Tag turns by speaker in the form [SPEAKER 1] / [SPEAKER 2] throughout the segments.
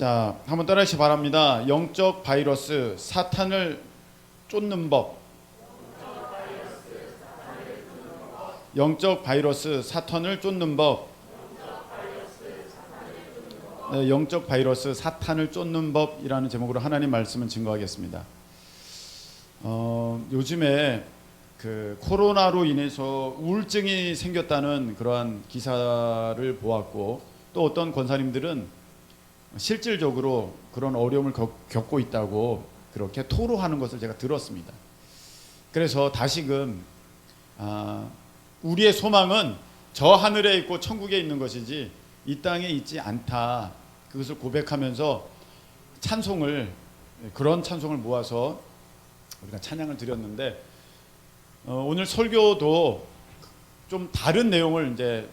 [SPEAKER 1] 자, 한번 따라하시기 바랍니다. 영적 바이러스 사탄을 쫓는 법. 영적 바이러스 사탄을 쫓는 법. 네, 영적 바이러스 사탄을 쫓는 법이라는 제목으로 하나님 말씀을 증거하겠습니다. 요즘에 그 코로나로 인해서 우울증이 생겼다는 그러한 기사를 보았고, 또 어떤 권사님들은 실질적으로 그런 어려움을 겪고 있다고 그렇게 토로하는 것을 제가 들었습니다. 그래서 다시금 우리의 소망은 저 하늘에 있고 천국에 있는 것이지 이 땅에 있지 않다, 그것을 고백하면서 그런 찬송을 모아서 우리가 찬양을 드렸는데, 오늘 설교도 좀 다른 내용을 이제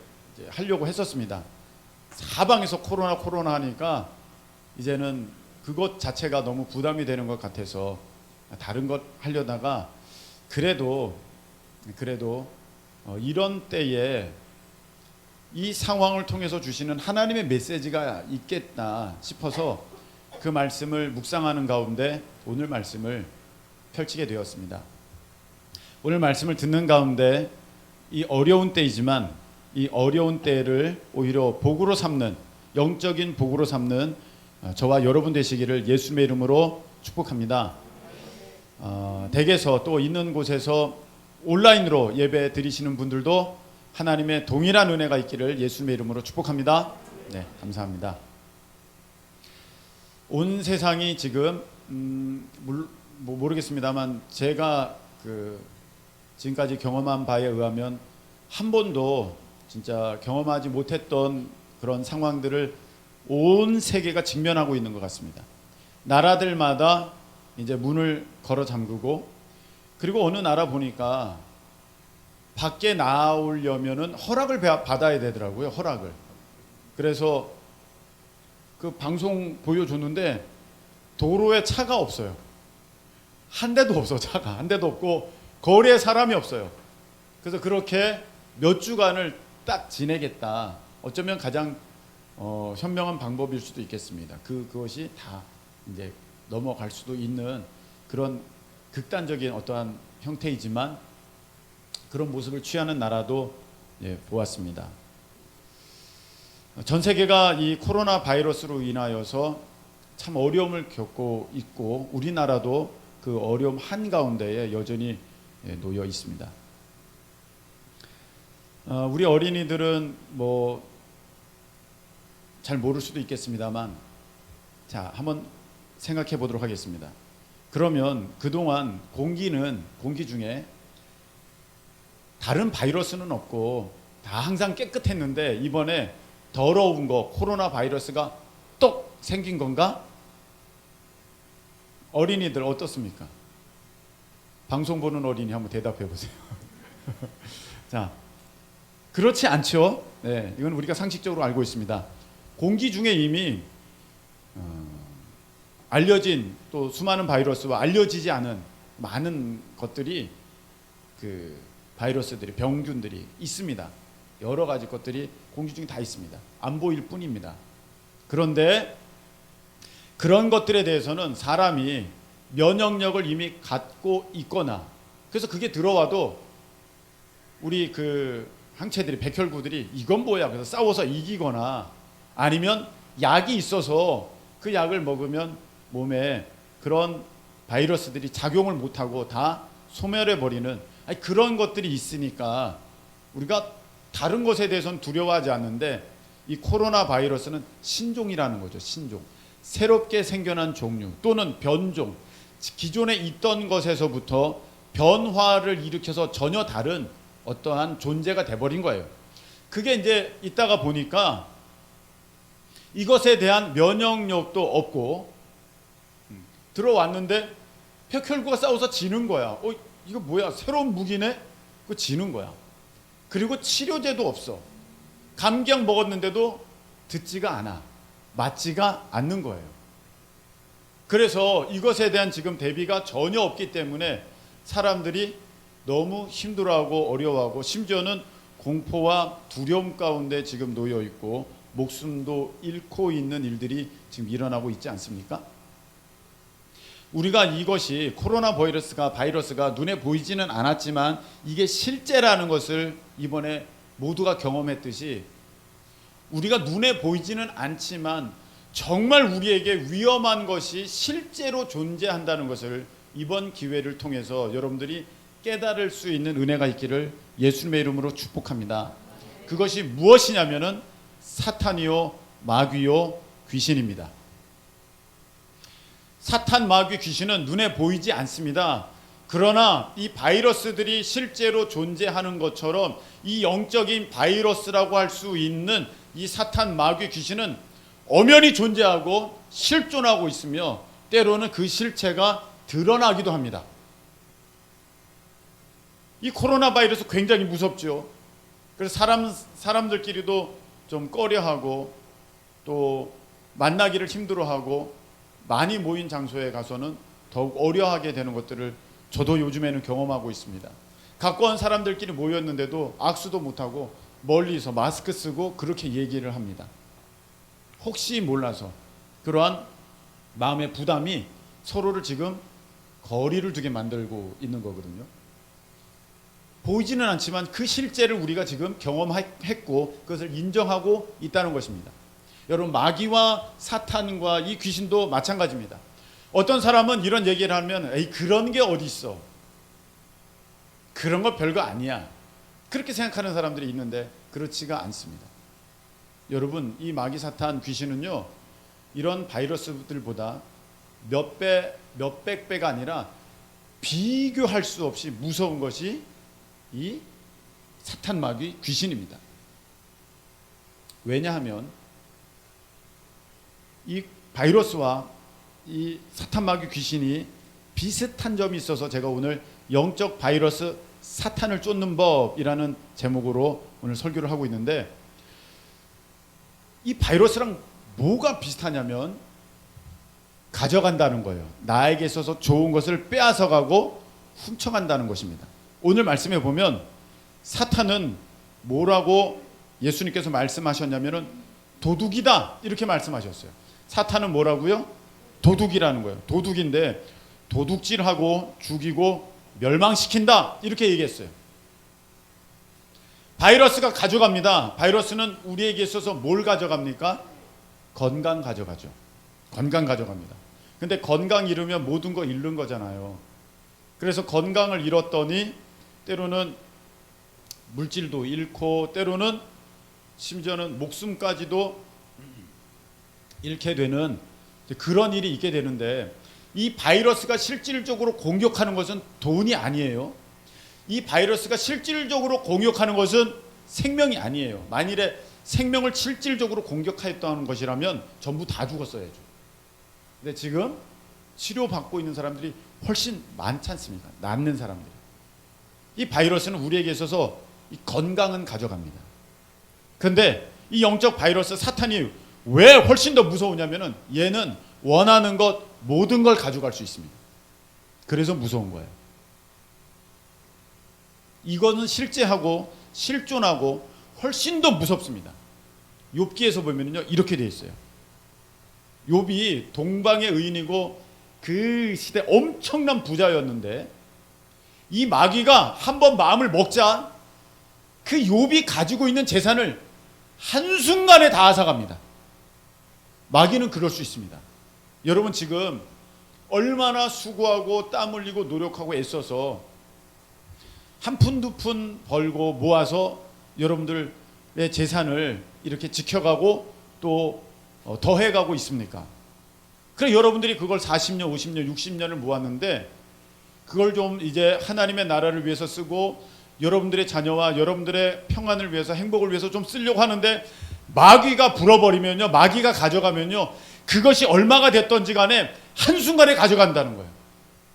[SPEAKER 1] 하려고 했었습니다. 사방에서 코로나 하니까 이제는 그것 자체가 너무 부담이 되는 것 같아서 다른 것 하려다가 그래도 이런 때에 이 상황을 통해서 주시는 하나님의 메시지가 있겠다 싶어서 그 말씀을 묵상하는 가운데 오늘 말씀을 펼치게 되었습니다. 오늘 말씀을 듣는 가운데 이 어려운 때이지만 이 어려운 때를 오히려 복으로 삼는, 영적인 복으로 삼는 저와 여러분 되시기를 예수님의 이름으로 축복합니다. 댁에서 또 있는 곳에서 온라인으로 예배 드리시는 분들도 하나님의 동일한 은혜가 있기를 예수님의 이름으로 축복합니다. 네, 감사합니다. 온 세상이 지금 모르겠습니다만 제가 지금까지 경험한 바에 의하면 한 번도 진짜 경험하지 못했던 그런 상황들을 온 세계가 직면하고 있는 것 같습니다. 나라들마다 이제 문을 걸어 잠그고, 그리고 어느 나라 보니까 밖에 나오려면은 허락을 받아야 되더라고요. 허락을. 그래서 그 방송 보여줬는데 도로에 차가 없어요. 한 대도 없어. 차가 한 대도 없고 거리에 사람이 없어요. 그래서 그렇게 몇 주간을 딱 지내겠다. 어쩌면 가장 현명한 방법일 수도 있겠습니다. 그것이 다 이제 넘어갈 수도 있는 그런 극단적인 어떠한 형태이지만 그런 모습을 취하는 나라도 보았습니다. 전 세계가 이 코로나 바이러스로 인하여서 참 어려움을 겪고 있고, 우리나라도 그 어려움 한가운데에 여전히 놓여 있습니다. 우리 어린이들은 잘 모를 수도 있겠습니다만, 자, 한번 생각해 보도록 하겠습니다. 그러면 그동안 공기 중에 다른 바이러스는 없고 다 항상 깨끗했는데 이번에 더러운 거, 코로나 바이러스가 똑 생긴 건가? 어린이들 어떻습니까? 방송 보는 어린이 한번 대답해 보세요. 자, 그렇지 않죠? 네, 이건 우리가 상식적으로 알고 있습니다. 공기 중에 이미 알려진, 또 수많은 바이러스와 알려지지 않은 많은 것들이, 그 바이러스들이, 병균들이 있습니다. 여러 가지 것들이 공기 중에 다 있습니다. 안 보일 뿐입니다. 그런데 그런 것들에 대해서는 사람이 면역력을 이미 갖고 있거나, 그래서 그게 들어와도 우리 그 항체들이, 백혈구들이 이건 뭐야 그래서 싸워서 이기거나, 아니면 약이 있어서 그 약을 먹으면 몸에 그런 바이러스들이 작용을 못하고 다 소멸해버리는, 그런 것들이 있으니까 우리가 다른 것에 대해서는 두려워하지 않는데, 이 코로나 바이러스는 신종이라는 거죠. 신종, 새롭게 생겨난 종류 또는 변종, 기존에 있던 것에서부터 변화를 일으켜서 전혀 다른 어떠한 존재가 돼버린 거예요. 그게 이제 있다가 보니까 이것에 대한 면역력도 없고, 들어왔는데 백혈구가 싸워서 지는 거야. 이거 뭐야, 새로운 무기네? 그거 지는 거야. 그리고 치료제도 없어. 감기약 먹었는데도 듣지가 않아, 맞지가 않는 거예요. 그래서 이것에 대한 지금 대비가 전혀 없기 때문에 사람들이 너무 힘들어하고 어려워하고, 심지어는 공포와 두려움 가운데 지금 놓여 있고 목숨도 잃고 있는 일들이 지금 일어나고 있지 않습니까? 우리가 이것이 코로나 바이러스가 눈에 보이지는 않았지만 이게 실제라는 것을 이번에 모두가 경험했듯이 우리가 눈에 보이지는 않지만 정말 우리에게 위험한 것이 실제로 존재한다는 것을 이번 기회를 통해서 여러분들이 깨달을 수 있는 은혜가 있기를 예수님의 이름으로 축복합니다. 그것이 무엇이냐면은 사탄이요 마귀요 귀신입니다. 사탄, 마귀, 귀신은 눈에 보이지 않습니다. 그러나 이 바이러스들이 실제로 존재하는 것처럼 이 영적인 바이러스라고 할 수 있는 이 사탄, 마귀, 귀신은 엄연히 존재하고 실존하고 있으며 때로는 그 실체가 드러나기도 합니다. 이 코로나 바이러스 굉장히 무섭죠. 그래서 사람들끼리도 좀 꺼려하고 또 만나기를 힘들어하고 많이 모인 장소에 가서는 더욱 어려워하게 되는 것들을 저도 요즘에는 경험하고 있습니다. 가까운 사람들끼리 모였는데도 악수도 못하고 멀리서 마스크 쓰고 그렇게 얘기를 합니다. 혹시 몰라서 그러한 마음의 부담이 서로를 지금 거리를 두게 만들고 있는 거거든요. 보이지는 않지만 그 실제를 우리가 지금 경험했고 그것을 인정하고 있다는 것입니다. 여러분, 마귀와 사탄과 이 귀신도 마찬가지입니다. 어떤 사람은 이런 얘기를 하면 에이 그런 게 어디 있어, 그런 거 별거 아니야, 그렇게 생각하는 사람들이 있는데 그렇지가 않습니다. 여러분, 이 마귀, 사탄, 귀신은요 이런 바이러스들보다 몇백 배가 아니라 비교할 수 없이 무서운 것이 이 사탄, 마귀, 귀신입니다. 왜냐하면 이 바이러스와 이 사탄, 마귀, 귀신이 비슷한 점이 있어서 제가 오늘 영적 바이러스 사탄을 쫓는 법이라는 제목으로 오늘 설교를 하고 있는데, 이 바이러스랑 뭐가 비슷하냐면 가져간다는 거예요. 나에게 있어서 좋은 것을 빼앗아가고 훔쳐간다는 것입니다. 오늘 말씀해 보면 사탄은 뭐라고 예수님께서 말씀하셨냐면은 도둑이다 이렇게 말씀하셨어요. 사탄은 뭐라고요? 도둑이라는 거예요. 도둑인데 도둑질하고 죽이고 멸망시킨다 이렇게 얘기했어요. 바이러스가 가져갑니다. 바이러스는 우리에게 있어서 뭘 가져갑니까? 건강 가져가죠. 건강 가져갑니다. 근데 건강 잃으면 모든 거 잃는 거잖아요. 그래서 건강을 잃었더니 때로는 물질도 잃고 때로는 심지어는 목숨까지도 잃게 되는 그런 일이 있게 되는데, 이 바이러스가 실질적으로 공격하는 것은 돈이 아니에요. 이 바이러스가 실질적으로 공격하는 것은 생명이 아니에요. 만일에 생명을 실질적으로 공격했다는 것이라면 전부 다 죽었어야죠. 근데 지금 치료받고 있는 사람들이 훨씬 많지 않습니까? 낫는 사람들이. 이 바이러스는 우리에게 있어서 이 건강은 가져갑니다. 근데 이 영적 바이러스 사탄이 왜 훨씬 더 무서우냐면은 얘는 원하는 것 모든 걸 가져갈 수 있습니다. 그래서 무서운 거예요. 이거는 실제하고 실존하고 훨씬 더 무섭습니다. 욥기에서 보면요 이렇게 돼 있어요. 욥이 동방의 의인이고 그 시대 엄청난 부자였는데 이 마귀가 한번 마음을 먹자 그 욥이 가지고 있는 재산을 한순간에 다 앗아갑니다. 마귀는 그럴 수 있습니다. 여러분, 지금 얼마나 수고하고 땀 흘리고 노력하고 애써서 한 푼 두 푼 벌고 모아서 여러분들의 재산을 이렇게 지켜가고 또 더해가고 있습니까? 그래 여러분들이 그걸 40년, 50년, 60년을 모았는데 그걸 좀 이제 하나님의 나라를 위해서 쓰고 여러분들의 자녀와 여러분들의 평안을 위해서, 행복을 위해서 좀 쓰려고 하는데 마귀가 불어버리면요, 마귀가 가져가면요, 그것이 얼마가 됐던지 간에 한순간에 가져간다는 거예요.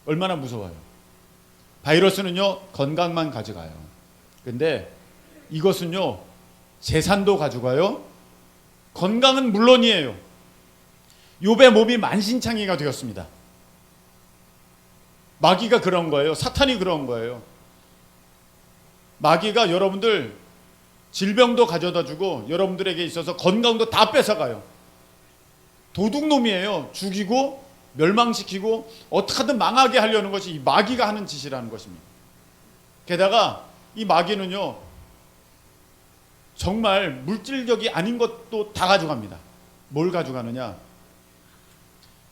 [SPEAKER 1] 얼마나 무서워요. 바이러스는요 건강만 가져가요. 근데 이것은요 재산도 가져가요. 건강은 물론이에요. 욥의 몸이 만신창이가 되었습니다. 마귀가 그런 거예요. 사탄이 그런 거예요. 마귀가 여러분들 질병도 가져다 주고 여러분들에게 있어서 건강도 다 뺏어가요. 도둑놈이에요. 죽이고 멸망시키고 어떻게든 망하게 하려는 것이 이 마귀가 하는 짓이라는 것입니다. 게다가 이 마귀는요, 정말 물질적이 아닌 것도 다 가져갑니다. 뭘 가져가느냐?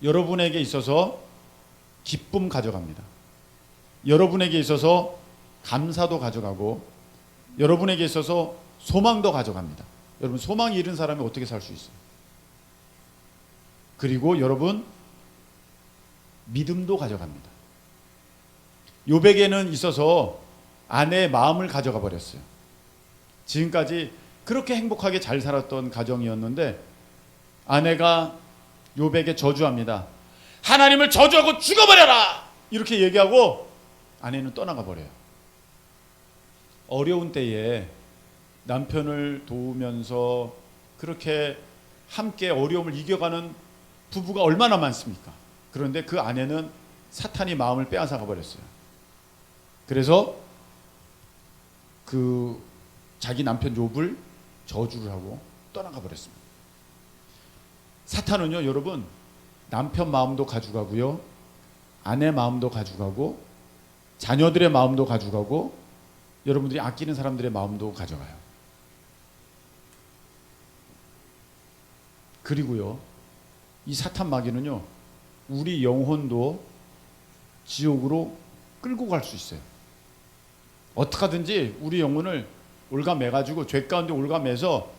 [SPEAKER 1] 여러분에게 있어서 기쁨 가져갑니다. 여러분에게 있어서 감사도 가져가고 여러분에게 있어서 소망도 가져갑니다. 여러분, 소망이 잃은 사람이 어떻게 살 수 있어요? 그리고 여러분, 믿음도 가져갑니다. 욥에게는 있어서 아내의 마음을 가져가 버렸어요. 지금까지 그렇게 행복하게 잘 살았던 가정이었는데 아내가 욥에게 저주합니다. 하나님을 저주하고 죽어버려라! 이렇게 얘기하고 아내는 떠나가 버려요. 어려운 때에 남편을 도우면서 그렇게 함께 어려움을 이겨가는 부부가 얼마나 많습니까? 그런데 그 아내는 사탄이 마음을 빼앗아가 버렸어요. 그래서 그 자기 남편 욥을 저주를 하고 떠나가 버렸습니다. 사탄은요, 여러분, 남편 마음도 가져가고요, 아내 마음도 가져가고 자녀들의 마음도 가져가고 여러분들이 아끼는 사람들의 마음도 가져가요. 그리고요, 이 사탄 마귀는요, 우리 영혼도 지옥으로 끌고 갈 수 있어요. 어떻게든지 우리 영혼을 올가매가지고 죄 가운데 올가매서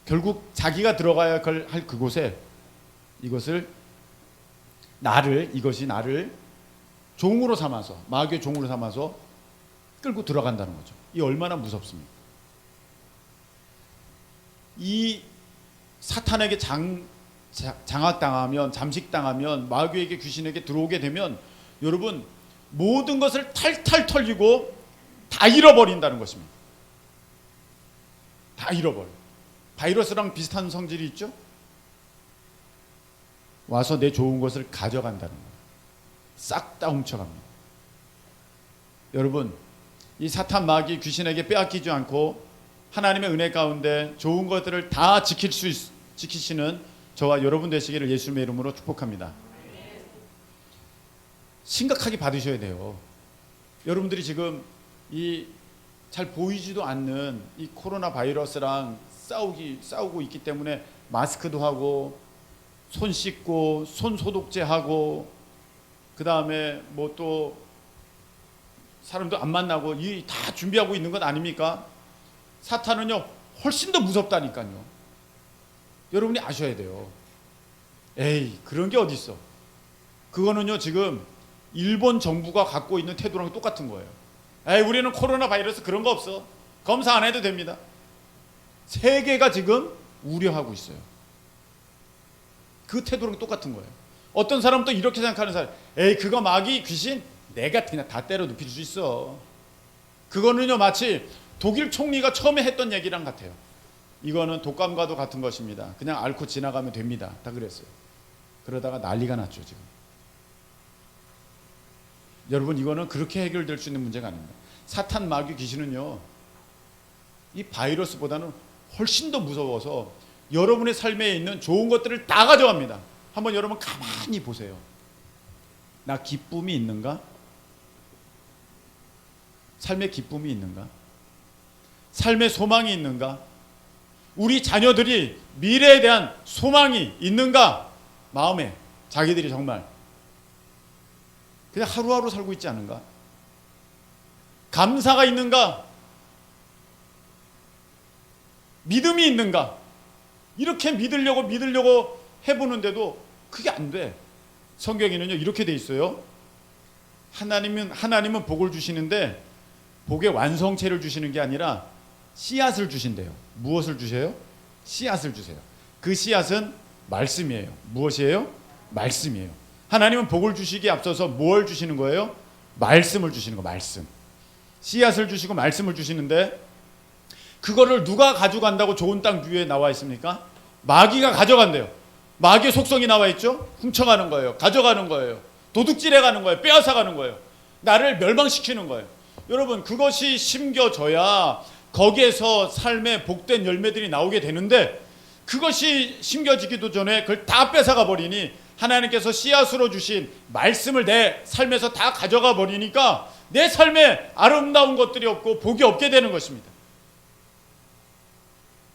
[SPEAKER 1] 결국 자기가 들어가야 할 그곳에 이것이 나를 종으로 삼아서, 마귀의 종으로 삼아서 끌고 들어간다는 거죠. 이 얼마나 무섭습니까? 이 사탄에게 장악당하면, 잠식당하면, 마귀에게, 귀신에게 들어오게 되면 여러분, 모든 것을 탈탈 털리고 다 잃어버린다는 것입니다. 다 잃어버려. 바이러스랑 비슷한 성질이 있죠? 와서 내 좋은 것을 가져간다는 거예요. 싹 다 훔쳐갑니다. 여러분, 이 사탄 마귀 귀신에게 빼앗기지 않고 하나님의 은혜 가운데 좋은 것들을 다 지키시는 저와 여러분 되시기를 예수님의 이름으로 축복합니다. 심각하게 받으셔야 돼요. 여러분들이 지금 이 잘 보이지도 않는 이 코로나 바이러스랑 싸우고 있기 때문에 마스크도 하고 손 씻고 손 소독제 하고 그 다음에 뭐 또 사람도 안 만나고 이 다 준비하고 있는 것 아닙니까? 사탄은요 훨씬 더 무섭다니까요. 여러분이 아셔야 돼요. 에이, 그런 게 어디 있어? 그거는요 지금 일본 정부가 갖고 있는 태도랑 똑같은 거예요. 에이, 우리는 코로나 바이러스 그런 거 없어. 검사 안 해도 됩니다. 세계가 지금 우려하고 있어요. 그 태도랑 똑같은 거예요. 어떤 사람은 또 이렇게 생각하는 사람, 에이, 그거 마귀 귀신 내가 그냥 다 때려 눕힐 수 있어. 그거는요 마치 독일 총리가 처음에 했던 얘기랑 같아요. 이거는 독감과도 같은 것입니다. 그냥 앓고 지나가면 됩니다. 다 그랬어요. 그러다가 난리가 났죠 지금. 여러분, 이거는 그렇게 해결될 수 있는 문제가 아닙니다. 사탄 마귀 귀신은요 이 바이러스보다는 훨씬 더 무서워서 여러분의 삶에 있는 좋은 것들을 다 가져갑니다. 한번 여러분 가만히 보세요. 나 기쁨이 있는가? 삶의 기쁨이 있는가? 삶의 소망이 있는가? 우리 자녀들이 미래에 대한 소망이 있는가? 마음에 자기들이 정말 그냥 하루하루 살고 있지 않은가? 감사가 있는가? 믿음이 있는가? 이렇게 믿으려고 해보는데도 그게 안 돼. 성경에는요 이렇게 돼 있어요. 하나님은 복을 주시는데 복의 완성체를 주시는 게 아니라 씨앗을 주신대요. 무엇을 주세요? 씨앗을 주세요. 그 씨앗은 말씀이에요. 무엇이에요? 말씀이에요. 하나님은 복을 주시기에 앞서서 뭘 주시는 거예요? 말씀을 주시는 거. 말씀. 씨앗을 주시고 말씀을 주시는데 그거를 누가 가져간다고 좋은 땅 위에 나와 있습니까? 마귀가 가져간대요. 마귀의 속성이 나와 있죠? 훔쳐가는 거예요. 가져가는 거예요. 도둑질해가는 거예요. 빼앗아가는 거예요. 나를 멸망시키는 거예요. 여러분, 그것이 심겨져야 거기에서 삶의 복된 열매들이 나오게 되는데 그것이 심겨지기도 전에 그걸 다 뺏어가 버리니 하나님께서 씨앗으로 주신 말씀을 내 삶에서 다 가져가 버리니까 내 삶에 아름다운 것들이 없고 복이 없게 되는 것입니다.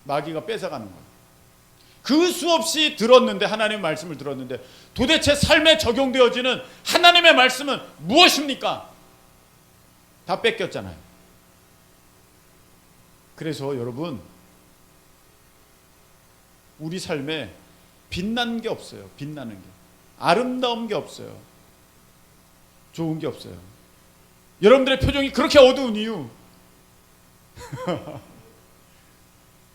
[SPEAKER 1] 마귀가 뺏어가는 거예요. 그 수없이 들었는데, 하나님의 말씀을 들었는데 도대체 삶에 적용되어지는 하나님의 말씀은 무엇입니까? 다 뺏겼잖아요. 그래서 여러분, 우리 삶에 빛난 게 없어요. 빛나는 게, 아름다운 게 없어요. 좋은 게 없어요. 여러분들의 표정이 그렇게 어두운 이유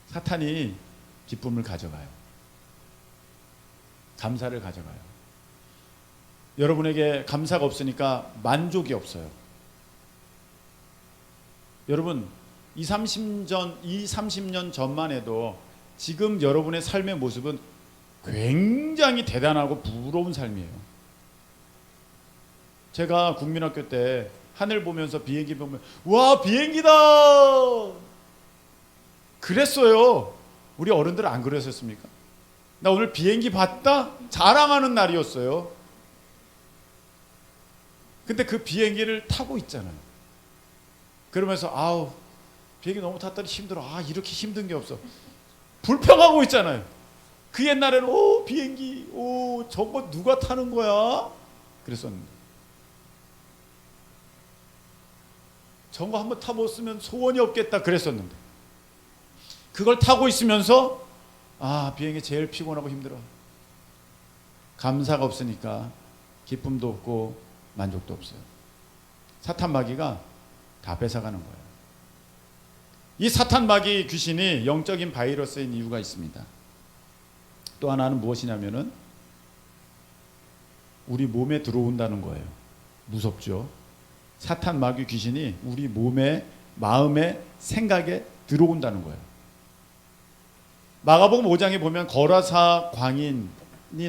[SPEAKER 1] 사탄이 기쁨을 가져가요. 감사를 가져가요. 여러분에게 감사가 없으니까 만족이 없어요. 여러분, 30년 전만 해도 지금 여러분의 삶의 모습은 굉장히 대단하고 부러운 삶이에요. 제가 국민학교 때 하늘 보면서 비행기 보면 와, 비행기다 그랬어요. 우리 어른들 안 그러셨습니까? 나 오늘 비행기 봤다 자랑하는 날이었어요. 근데 그 비행기를 타고 있잖아요. 그러면서 아우, 비행기 너무 탔더니 힘들어. 아, 이렇게 힘든 게 없어. 불평하고 있잖아요. 그 옛날에는 오, 비행기, 오, 저거 누가 타는 거야? 그랬었는데, 저거 한번 타봤으면 소원이 없겠다 그랬었는데, 그걸 타고 있으면서 아, 비행기 제일 피곤하고 힘들어. 감사가 없으니까 기쁨도 없고 만족도 없어요. 사탄 마귀가 다 뺏어가는 거예요. 이 사탄 마귀 귀신이 영적인 바이러스인 이유가 있습니다. 또 하나는 무엇이냐면은 우리 몸에 들어온다는 거예요. 무섭죠? 사탄 마귀 귀신이 우리 몸에, 마음에, 생각에 들어온다는 거예요. 마가복음 5장에 보면 거라사 광인이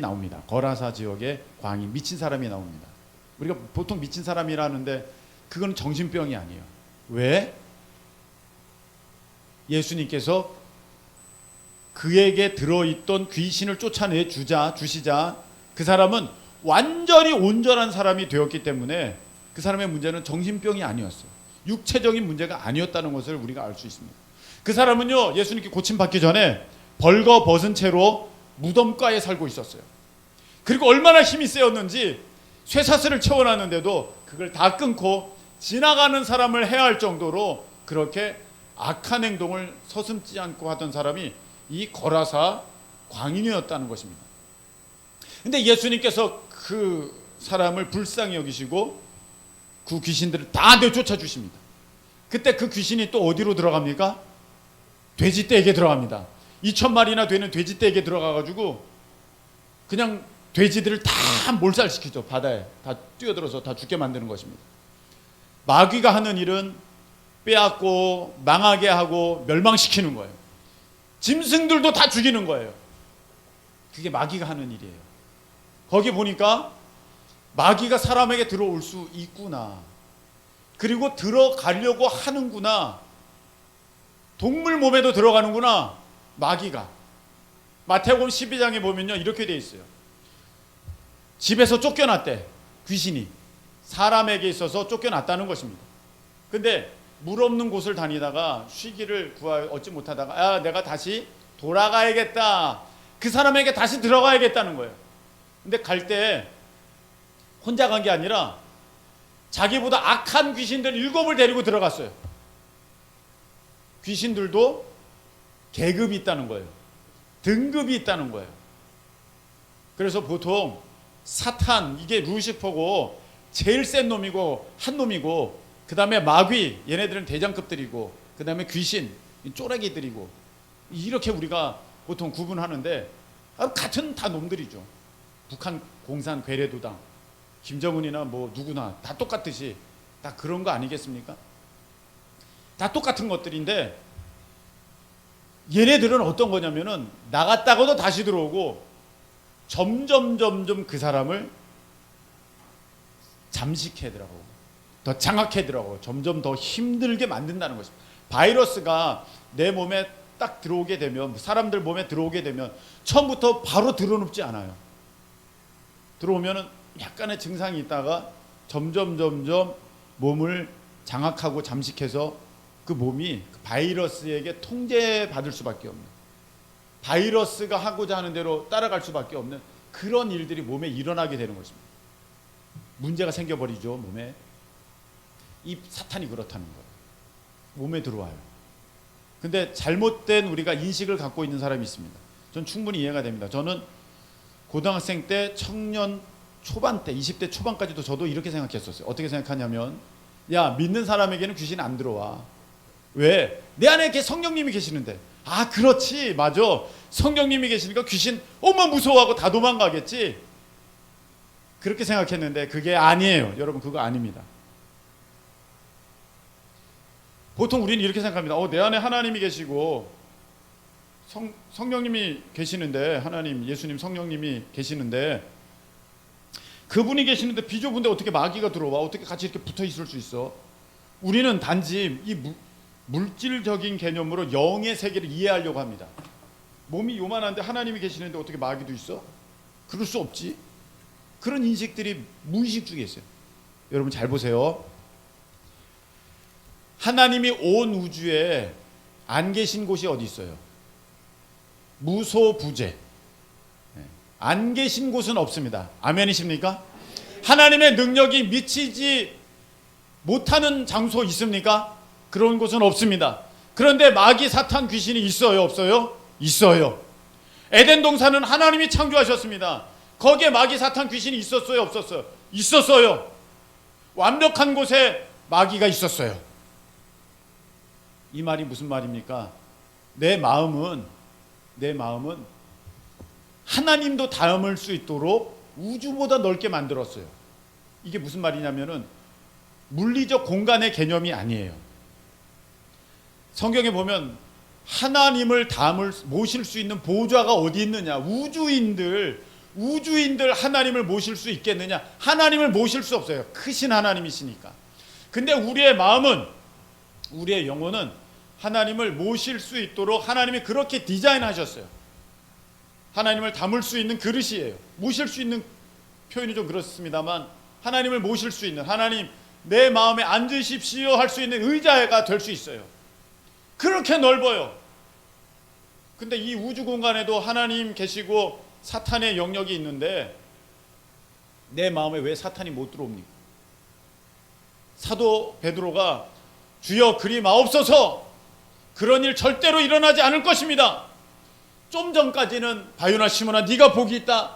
[SPEAKER 1] 나옵니다. 거라사 지역의 광인, 미친 사람이 나옵니다. 우리가 보통 미친 사람이라는데 그건 정신병이 아니에요. 왜? 예수님께서 그에게 들어있던 귀신을 쫓아내 주시자 그 사람은 완전히 온전한 사람이 되었기 때문에 그 사람의 문제는 정신병이 아니었어요. 육체적인 문제가 아니었다는 것을 우리가 알 수 있습니다. 그 사람은요, 예수님께 고침받기 전에 벌거벗은 채로 무덤가에 살고 있었어요. 그리고 얼마나 힘이 세었는지 쇠사슬을 채워놨는데도 그걸 다 끊고 지나가는 사람을 해할 정도로 그렇게 악한 행동을 서슴지 않고 하던 사람이 이 거라사 광인이었다는 것입니다. 근데 예수님께서 그 사람을 불쌍히 여기시고 그 귀신들을 다 내쫓아 주십니다. 그때 그 귀신이 또 어디로 들어갑니까? 돼지떼에게 들어갑니다. 2,000마리나 되는 돼지떼에게 들어가가지고 그냥 돼지들을 다 몰살시키죠. 바다에 다 뛰어들어서 다 죽게 만드는 것입니다. 마귀가 하는 일은 빼앗고 망하게 하고 멸망시키는 거예요. 짐승들도 다 죽이는 거예요. 그게 마귀가 하는 일이에요. 거기 보니까 마귀가 사람에게 들어올 수 있구나, 그리고 들어가려고 하는구나, 동물 몸에도 들어가는구나, 마귀가. 마태복음 12장에 보면요, 이렇게 돼 있어요. 집에서 쫓겨났대, 귀신이 사람에게 있어서 쫓겨났다는 것입니다. 근데 물 없는 곳을 다니다가 쉬기를 얻지 못하다가 아, 내가 다시 돌아가야겠다, 그 사람에게 다시 들어가야겠다는 거예요. 근데 갈 때 혼자 간 게 아니라 자기보다 악한 귀신들 7을 데리고 들어갔어요. 귀신들도 계급이 있다는 거예요. 등급이 있다는 거예요. 그래서 보통 사탄, 이게 루시퍼고 제일 센 놈이고 한 놈이고, 그 다음에 마귀, 얘네들은 대장급들이고, 그 다음에 귀신, 쪼라기들이고, 이렇게 우리가 보통 구분하는데 같은 다 놈들이죠. 북한 공산 괴뢰도당, 김정은이나 뭐 누구나 다 똑같듯이 다 그런 거 아니겠습니까? 다 똑같은 것들인데 얘네들은 어떤 거냐면은 나갔다가도 다시 들어오고 점점 그 사람을 잠식해더라고, 더 장악해더라고, 점점 더 힘들게 만든다는 것입니다. 바이러스가 내 몸에 딱 들어오게 되면, 사람들 몸에 들어오게 되면 처음부터 바로 드러눕지 않아요. 들어오면은 약간의 증상이 있다가 점점 몸을 장악하고 잠식해서 그 몸이 바이러스에게 통제받을 수밖에 없는, 바이러스가 하고자 하는 대로 따라갈 수밖에 없는 그런 일들이 몸에 일어나게 되는 것입니다. 문제가 생겨버리죠. 몸에. 이 사탄이 그렇다는 거예요. 몸에 들어와요. 근데 잘못된 우리가 인식을 갖고 있는 사람이 있습니다. 전 충분히 이해가 됩니다. 저는 고등학생 때, 청년 초반 때, 20대 초반까지도 저도 이렇게 생각했었어요. 어떻게 생각하냐면, 야, 믿는 사람에게는 귀신 안 들어와. 왜? 내 안에 이렇게 성령님이 계시는데. 아, 그렇지, 맞아. 성령님이 계시니까 귀신 어머 무서워하고 다 도망가겠지. 그렇게 생각했는데 그게 아니에요. 여러분, 그거 아닙니다. 보통 우리는 이렇게 생각합니다. 내 안에 하나님이 계시고 성령님이 계시는데, 하나님, 예수님, 성령님이 계시는데, 그분이 계시는데 비좁은데 어떻게 마귀가 들어와? 어떻게 같이 이렇게 붙어 있을 수 있어? 우리는 단지 이 물질적인 개념으로 영의 세계를 이해하려고 합니다. 몸이 요만한데 하나님이 계시는데 어떻게 마귀도 있어? 그럴 수 없지. 그런 인식들이 무의식 중에 있어요. 여러분 잘 보세요. 하나님이 온 우주에 안 계신 곳이 어디 있어요? 무소부재. 안 계신 곳은 없습니다. 아멘이십니까? 하나님의 능력이 미치지 못하는 장소 있습니까? 그런 곳은 없습니다. 그런데 마귀, 사탄, 귀신이 있어요, 없어요? 있어요. 에덴 동산은 하나님이 창조하셨습니다. 거기에 마귀, 사탄, 귀신이 있었어요, 없었어요? 있었어요. 완벽한 곳에 마귀가 있었어요. 이 말이 무슨 말입니까? 내 마음은 하나님도 닮을 수 있도록 우주보다 넓게 만들었어요. 이게 무슨 말이냐면은 물리적 공간의 개념이 아니에요. 성경에 보면 하나님을 모실 수 있는 보좌가 어디 있느냐? 우주인들 하나님을 모실 수 있겠느냐? 하나님을 모실 수 없어요. 크신 하나님이시니까. 근데 우리의 마음은, 우리의 영혼은 하나님을 모실 수 있도록 하나님이 그렇게 디자인하셨어요. 하나님을 담을 수 있는 그릇이에요. 모실 수 있는 표현이 좀 그렇습니다만, 하나님을 모실 수 있는, 하나님 내 마음에 앉으십시오 할 수 있는 의자가 될 수 있어요. 그렇게 넓어요. 근데 이 우주 공간에도 하나님 계시고 사탄의 영역이 있는데 내 마음에 왜 사탄이 못 들어옵니까? 사도 베드로가 주여 그리 마옵소서, 그런 일 절대로 일어나지 않을 것입니다. 좀 전까지는 바요나 시몬아 네가 복이 있다,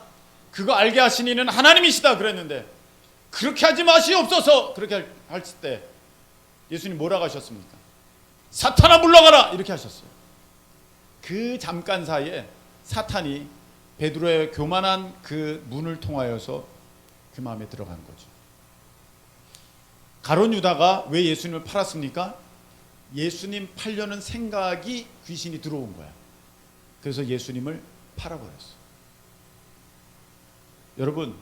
[SPEAKER 1] 그거 알게 하신 이는 하나님이시다 그랬는데 그렇게 하지 마시옵소서. 그렇게 할 때 예수님 뭐라고 하셨습니까? 사탄아 물러가라 이렇게 하셨어요. 그 잠깐 사이에 사탄이 베드로의 교만한 그 문을 통하여서 그 마음에 들어간 거죠. 가룟 유다가 왜 예수님을 팔았습니까? 예수님 팔려는 생각이 귀신이 들어온 거야. 그래서 예수님을 팔아버렸어. 여러분,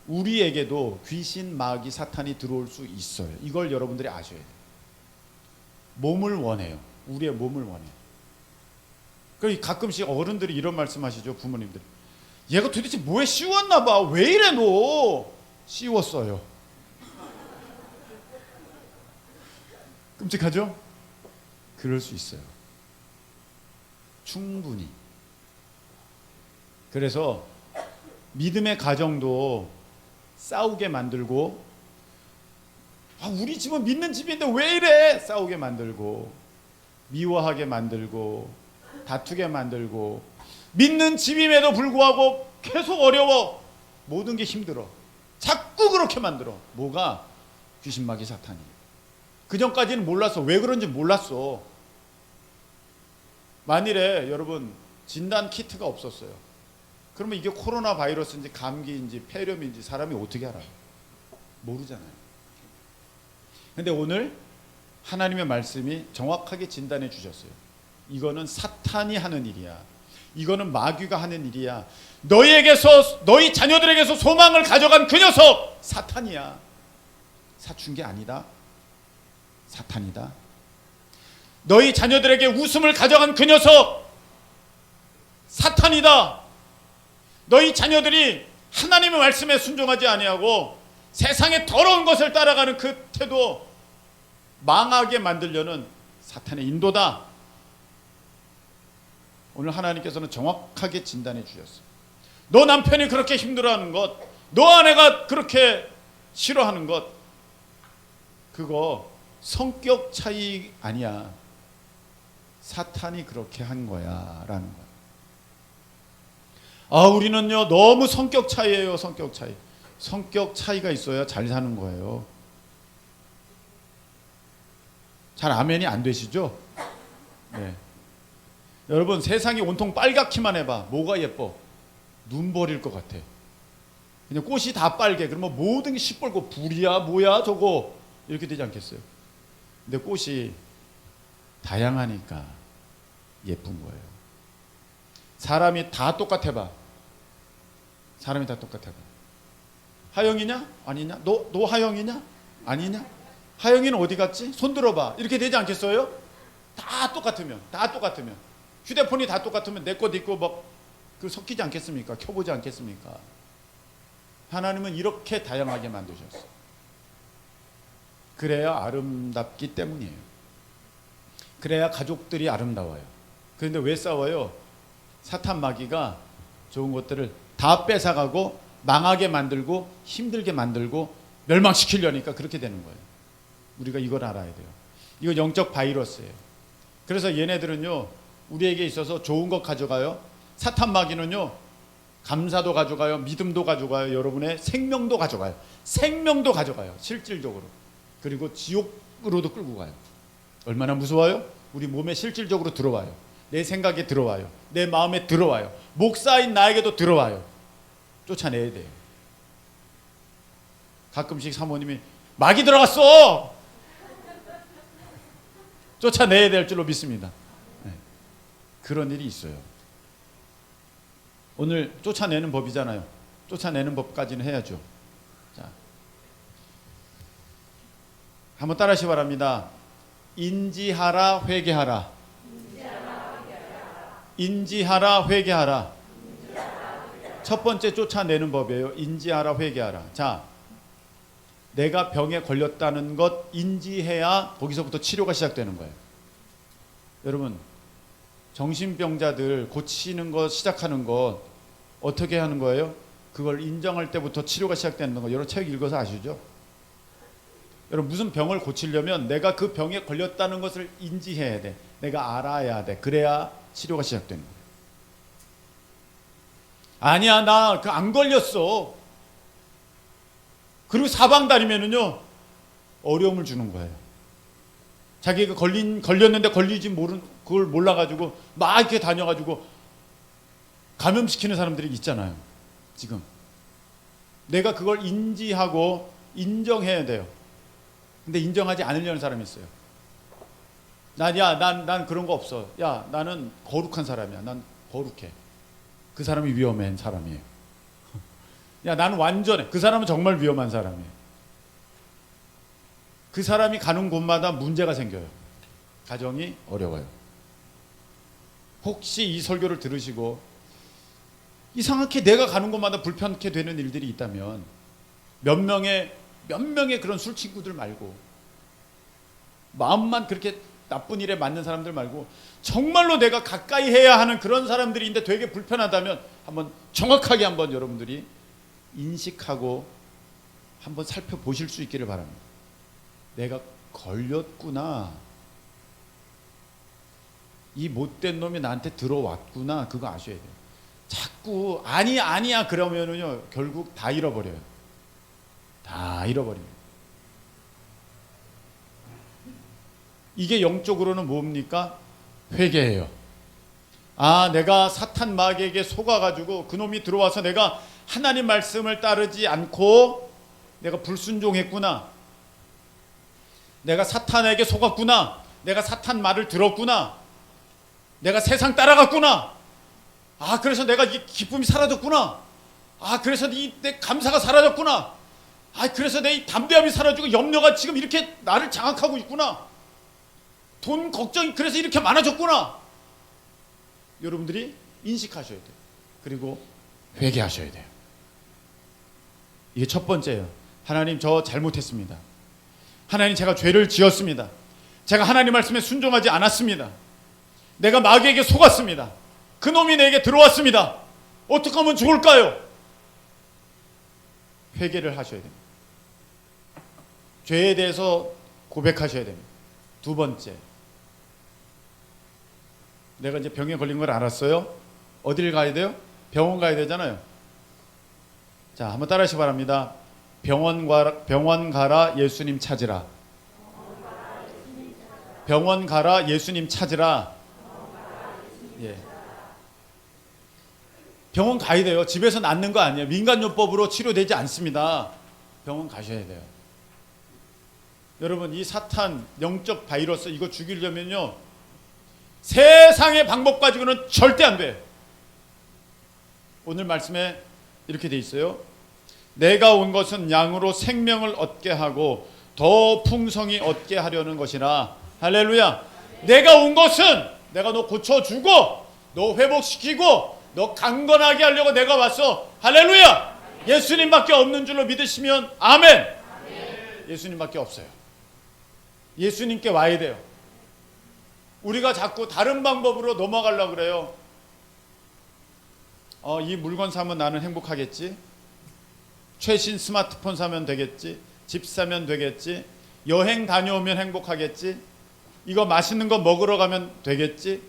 [SPEAKER 1] 우리에게도 귀신, 마귀, 사탄이 들어올 수 있어요. 이걸 여러분들이 아셔야 돼요. 몸을 원해요. 우리의 몸을 원해요. 가끔씩 어른들이 이런 말씀하시죠. 부모님들이. 얘가 도대체 뭐에 씌웠나 봐. 왜 이래 너. 씌웠어요. 끔찍하죠? 그럴 수 있어요. 충분히. 그래서 믿음의 가정도 싸우게 만들고, 우리 집은 믿는 집인데 왜 이래? 싸우게 만들고, 미워하게 만들고, 다투게 만들고, 믿는 집임에도 불구하고 계속 어려워. 모든 게 힘들어. 자꾸 그렇게 만들어. 뭐가? 귀신, 마귀, 사탄이. 그 전까지는 몰랐어. 왜 그런지 몰랐어. 만일에 여러분 진단 키트가 없었어요. 그러면 이게 코로나 바이러스인지 감기인지 폐렴인지 사람이 어떻게 알아요? 모르잖아요. 근데 오늘 하나님의 말씀이 정확하게 진단해 주셨어요. 이거는 사탄이 하는 일이야. 이거는 마귀가 하는 일이야. 너희 자녀들에게서 소망을 가져간 그 녀석 사탄이야. 사춘 게 아니다. 사탄이다. 너희 자녀들에게 웃음을 가져간 그 녀석 사탄이다. 너희 자녀들이 하나님의 말씀에 순종하지 아니하고 세상의 더러운 것을 따라가는 그 태도 망하게 만들려는 사탄의 인도다. 오늘 하나님께서는 정확하게 진단해 주셨어요. 너 남편이 그렇게 힘들어하는 것, 너 아내가 그렇게 싫어하는 것, 그거 성격 차이 아니야. 사탄이 그렇게 한 거야 라는 거야. 아, 우리는요 너무 성격 차이예요. 성격 차이. 성격 차이가 있어야 잘 사는 거예요. 잘 아멘이 안 되시죠? 네. 여러분, 세상이 온통 빨갛기만 해봐. 뭐가 예뻐? 눈버릴 것 같아. 그냥 꽃이 다 빨개. 그러면 모든 게 시뻘고 불이야 뭐야 저거 이렇게 되지 않겠어요? 근데 꽃이 다양하니까 예쁜 거예요. 사람이 다 똑같아봐. 사람이 다 똑같아봐. 하영이냐? 아니냐? 너 하영이냐? 아니냐? 하영이는 어디 갔지? 손 들어봐. 이렇게 되지 않겠어요? 다 똑같으면. 휴대폰이 다 똑같으면 내 것 있고 막 그 섞이지 않겠습니까? 켜보지 않겠습니까? 하나님은 이렇게 다양하게 만드셨어요. 그래야 아름답기 때문이에요. 그래야 가족들이 아름다워요. 그런데 왜 싸워요? 사탄 마귀가 좋은 것들을 다 뺏어가고 망하게 만들고 힘들게 만들고 멸망시키려니까 그렇게 되는 거예요. 우리가 이걸 알아야 돼요. 이거 영적 바이러스예요. 그래서 얘네들은요 우리에게 있어서 좋은 것 가져가요. 사탄 마귀는요 감사도 가져가요. 믿음도 가져가요. 여러분의 생명도 가져가요. 생명도 가져가요. 실질적으로. 그리고 지옥으로도 끌고 가요. 얼마나 무서워요? 우리 몸에 실질적으로 들어와요. 내 생각에 들어와요. 내 마음에 들어와요. 목사인 나에게도 들어와요. 쫓아내야 돼요. 가끔씩 사모님이 마귀 들어갔어! 쫓아내야 될 줄로 믿습니다. 네. 그런 일이 있어요. 오늘 쫓아내는 법이잖아요. 쫓아내는 법까지는 해야죠. 자, 한번 따라하시기 바랍니다. 인지하라 회개하라. 인지하라 회개하라. 첫 번째 쫓아내는 법이에요. 인지하라 회개하라. 자, 내가 병에 걸렸다는 것 인지해야 거기서부터 치료가 시작되는 거예요. 여러분, 정신병자들 고치는 거 시작하는 것 어떻게 하는 거예요? 그걸 인정할 때부터 치료가 시작되는 거 여러 책 읽어서 아시죠? 여러분, 무슨 병을 고치려면 내가 그 병에 걸렸다는 것을 인지해야 돼. 내가 알아야 돼. 그래야 치료가 시작되는 거예요. 아니야, 나 그 안 걸렸어. 그리고 사방다니면은요 어려움을 주는 거예요. 자기가 걸렸는데 걸리지 그걸 몰라가지고 막 이렇게 다녀가지고 감염시키는 사람들이 있잖아요. 지금 내가 그걸 인지하고 인정해야 돼요. 근데 인정하지 않으려는 사람이 있어요. 난 그런 거 없어. 야, 나는 거룩한 사람이야. 난 거룩해. 그 사람이 위험한 사람이에요. 야, 나는 완전해. 그 사람은 정말 위험한 사람이에요. 그 사람이 가는 곳마다 문제가 생겨요. 가정이 어려워요. 혹시 이 설교를 들으시고 이상하게 내가 가는 곳마다 불편하게 되는 일들이 있다면 몇 명의 그런 술 친구들 말고, 마음만 그렇게 나쁜 일에 맞는 사람들 말고 정말로 내가 가까이 해야 하는 그런 사람들이 있는데 되게 불편하다면 한번 정확하게 한번 여러분들이 인식하고 한번 살펴보실 수 있기를 바랍니다. 내가 걸렸구나. 이 못된 놈이 나한테 들어왔구나. 그거 아셔야 돼요. 자꾸 아니야 그러면은요 결국 다 잃어버려요. 다 잃어버립니다. 이게 영적으로는 뭡니까? 회개예요. 아, 내가 사탄 마귀에게 속아가지고 그놈이 들어와서 내가 하나님 말씀을 따르지 않고 내가 불순종했구나. 내가 사탄에게 속았구나. 내가 사탄 말을 들었구나. 내가 세상 따라갔구나. 아, 그래서 내가 이 기쁨이 사라졌구나. 아, 그래서 내 감사가 사라졌구나. 아, 그래서 내 이 담대함이 사라지고 염려가 지금 이렇게 나를 장악하고 있구나. 돈 걱정이 그래서 이렇게 많아졌구나. 여러분들이 인식하셔야 돼요. 그리고 회개하셔야 돼요. 이게 첫 번째예요. 하나님, 저 잘못했습니다. 하나님, 제가 죄를 지었습니다. 제가 하나님 말씀에 순종하지 않았습니다. 내가 마귀에게 속았습니다. 그 놈이 내게 들어왔습니다. 어떻게 하면 좋을까요? 회개를 하셔야 됩니다. 죄에 대해서 고백하셔야 됩니다. 두 번째, 내가 이제 병에 걸린 걸 알았어요. 어딜 가야 돼요? 병원 가야 되잖아요. 자, 한번 따라하시기 바랍니다. 병원 가라 예수님 찾으라. 병원 가라 예수님 찾으라. 예. 병원 가야 돼요. 집에서 낫는 거 아니에요. 민간요법으로 치료되지 않습니다. 병원 가셔야 돼요. 여러분, 이 사탄 영적 바이러스 이거 죽이려면요, 세상의 방법 가지고는 절대 안 돼요. 오늘 말씀에 이렇게 돼 있어요. 내가 온 것은 양으로 생명을 얻게 하고 더 풍성히 얻게 하려는 것이라. 할렐루야. 내가 온 것은 내가 너 고쳐주고 너 회복시키고 너 강건하게 하려고 내가 왔어. 할렐루야. 예수님밖에 없는 줄로 믿으시면 아멘. 예수님밖에 없어요. 예수님께 와야 돼요. 우리가 자꾸 다른 방법으로 넘어가려고 그래요. 이 물건 사면 나는 행복하겠지. 최신 스마트폰 사면 되겠지. 집 사면 되겠지. 여행 다녀오면 행복하겠지. 이거 맛있는 거 먹으러 가면 되겠지.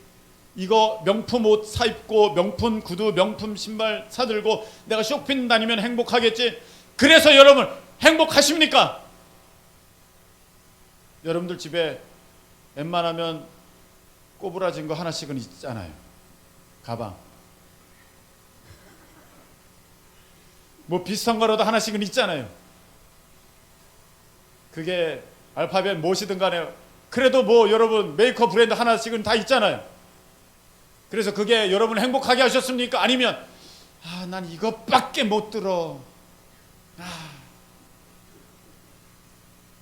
[SPEAKER 1] 이거 명품 옷 사 입고 명품 구두 명품 신발 사들고 내가 쇼핑 다니면 행복하겠지. 그래서 여러분 행복하십니까? 여러분들 집에 웬만하면 꼬부라진 거 하나씩은 있잖아요. 가방 뭐 비슷한 거라도 하나씩은 있잖아요. 그게 알파벳 무엇이든 간에 그래도 뭐 여러분 메이크업 브랜드 하나씩은 다 있잖아요. 그래서 그게 여러분 행복하게 하셨습니까? 아니면 난 이것밖에 못 들어.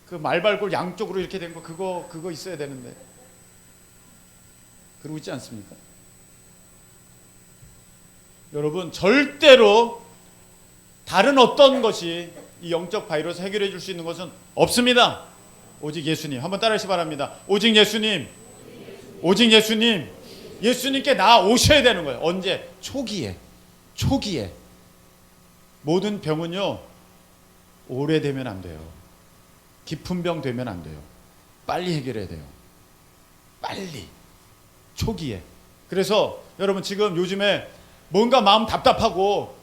[SPEAKER 1] 그 말발골 양쪽으로 이렇게 된 거 그거 있어야 되는데. 그러고 있지 않습니까? 여러분, 절대로 다른 어떤 것이 이 영적 바이러스 해결해 줄 수 있는 것은 없습니다. 오직 예수님. 한번 따라하시기 바랍니다. 오직 예수님. 오직 예수님. 예수님께 나오셔야 되는 거예요. 언제? 초기에. 모든 병은요, 오래되면 안 돼요. 깊은 병 되면 안 돼요. 빨리 해결해야 돼요. 빨리. 초기에. 그래서 여러분 지금 요즘에 뭔가 마음 답답하고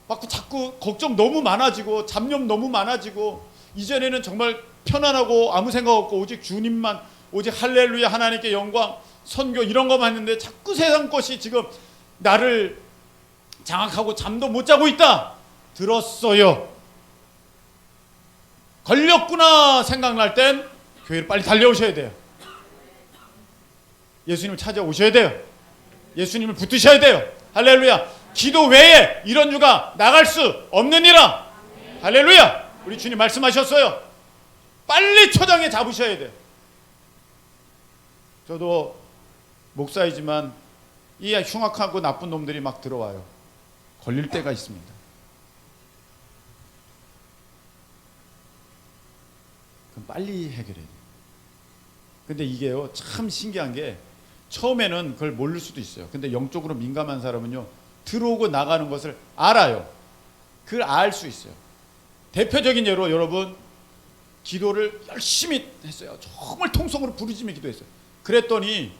[SPEAKER 1] 막 자꾸 걱정 너무 많아지고 잡념 너무 많아지고, 이전에는 정말 편안하고 아무 생각 없고 오직 주님만, 오직 할렐루야 하나님께 영광, 선교 이런 거만 했는데 자꾸 세상 것이 지금 나를 장악하고 잠도 못 자고 있다. 들었어요. 걸렸구나 생각날 땐 교회를 빨리 달려오셔야 돼요. 예수님을 찾아오셔야 돼요. 예수님을 붙드셔야 돼요. 할렐루야. 기도 외에 이런 유가 나갈 수 없느니라. 할렐루야. 우리 주님 말씀하셨어요. 빨리 초장에 잡으셔야 돼요. 저도 목사이지만 이 흉악하고 나쁜 놈들이 막 들어와요. 걸릴 때가 있습니다. 그럼 빨리 해결해야 돼요. 근데 이게요, 참 신기한 게 처음에는 그걸 모를 수도 있어요. 근데 영적으로 민감한 사람은요, 들어오고 나가는 것을 알아요. 그걸 알 수 있어요. 대표적인 예로 여러분, 기도를 열심히 했어요. 정말 통성으로 부르짖으며 기도했어요. 그랬더니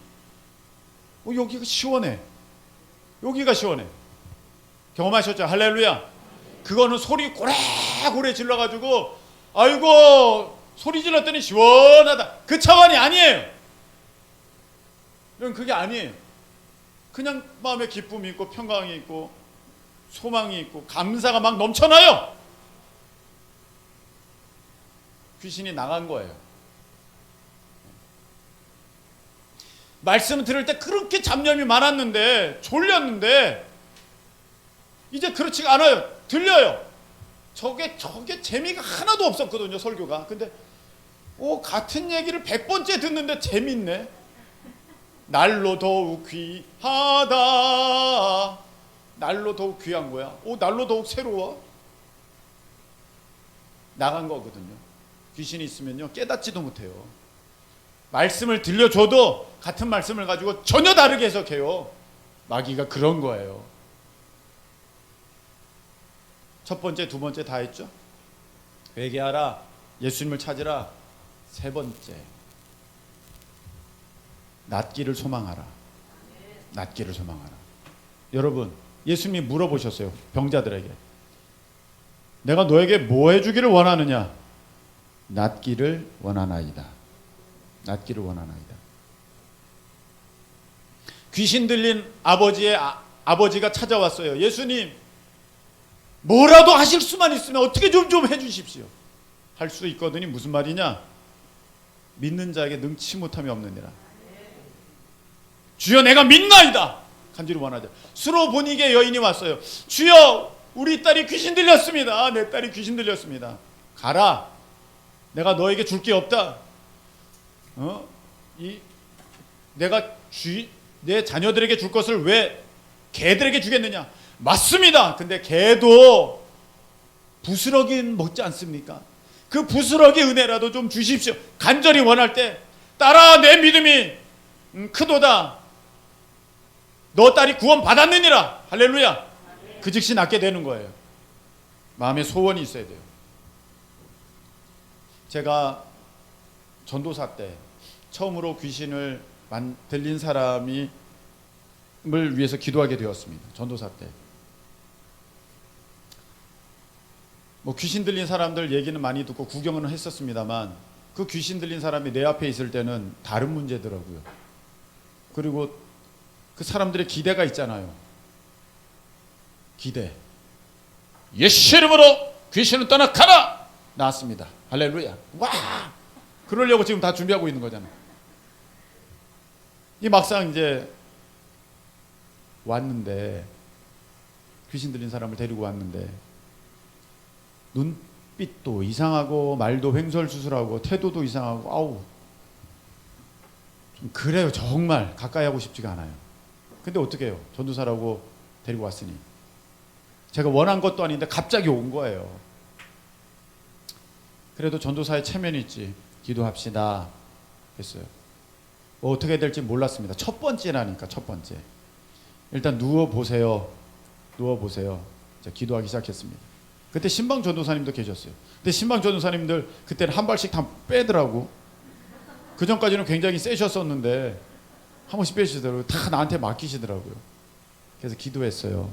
[SPEAKER 1] 여기가 시원해. 여기가 시원해. 경험하셨죠? 할렐루야. 그거는 소리 고래고래 질러가지고 아이고 소리 질렀더니 시원하다. 그 차원이 아니에요. 그게 아니에요. 그냥 마음에 기쁨이 있고 평강이 있고 소망이 있고 감사가 막 넘쳐나요. 귀신이 나간 거예요. 말씀 들을 때 그렇게 잡념이 많았는데, 졸렸는데 이제 그렇지가 않아요. 들려요. 저게 재미가 하나도 없었거든요, 설교가. 근데 같은 얘기를 100번째 듣는데 재밌네. 날로 더욱 귀하다. 날로 더욱 귀한 거야. 날로 더욱 새로워. 나간 거거든요. 귀신이 있으면요 깨닫지도 못해요. 말씀을 들려줘도 같은 말씀을 가지고 전혀 다르게 해석해요. 마귀가 그런 거예요. 첫 번째, 두 번째 다 했죠. 회개하라, 예수님을 찾으라. 세 번째, 낫기를 소망하라. 낫기를 소망하라. 여러분, 예수님이 물어보셨어요. 병자들에게. 내가 너에게 뭐 해주기를 원하느냐? 낫기를 원하나이다. 낫기를 원하나이다. 귀신 들린 아버지가 찾아왔어요. 예수님, 뭐라도 하실 수만 있으면 어떻게 좀 해주십시오. 할 수 있거든요. 무슨 말이냐? 믿는 자에게 능치 못함이 없느니라. 주여, 내가 믿나이다. 간절히 원하자. 수로보니게 여인이 왔어요. 주여, 우리 딸이 귀신 들렸습니다. 내 딸이 귀신 들렸습니다. 가라. 내가 너에게 줄 게 없다. 내가 내 자녀들에게 줄 것을 왜 개들에게 주겠느냐? 맞습니다. 근데 개도 부스러기 먹지 않습니까? 그 부스러기 은혜라도 좀 주십시오. 간절히 원할 때, 딸아, 내 믿음이 크도다. 너 딸이 구원 받았느니라. 할렐루야. 그 즉시 낫게 되는 거예요. 마음에 소원이 있어야 돼요. 제가 전도사 때 처음으로 귀신을 들린 사람을 위해서 기도하게 되었습니다. 전도사 때. 귀신 들린 사람들 얘기는 많이 듣고 구경은 했었습니다만, 그 귀신 들린 사람이 내 앞에 있을 때는 다른 문제더라고요. 그리고 그 사람들의 기대가 있잖아요. 기대. 예수 이름으로 귀신은 떠나가라. 나왔습니다. 할렐루야. 와! 그러려고 지금 다 준비하고 있는 거잖아요. 이 막상 이제 왔는데, 귀신 들린 사람을 데리고 왔는데, 눈빛도 이상하고 말도 횡설수설하고 태도도 이상하고, 아우, 좀 그래요. 정말 가까이 하고 싶지가 않아요. 근데 어떻게 해요? 전도사라고 데리고 왔으니. 제가 원한 것도 아닌데 갑자기 온 거예요. 그래도 전도사의 체면이 있지. 기도합시다 했어요. 어떻게 될지 몰랐습니다. 첫 번째라니까. 첫 번째. 일단 누워보세요. 누워보세요. 기도하기 시작했습니다. 그때 신방 전도사님도 계셨어요. 근데 신방 전도사님들 그때는 한 발씩 다 빼더라고. 그 전까지는 굉장히 세셨었는데 한 번씩 빼시더라고요. 다 나한테 맡기시더라고요. 그래서 기도했어요.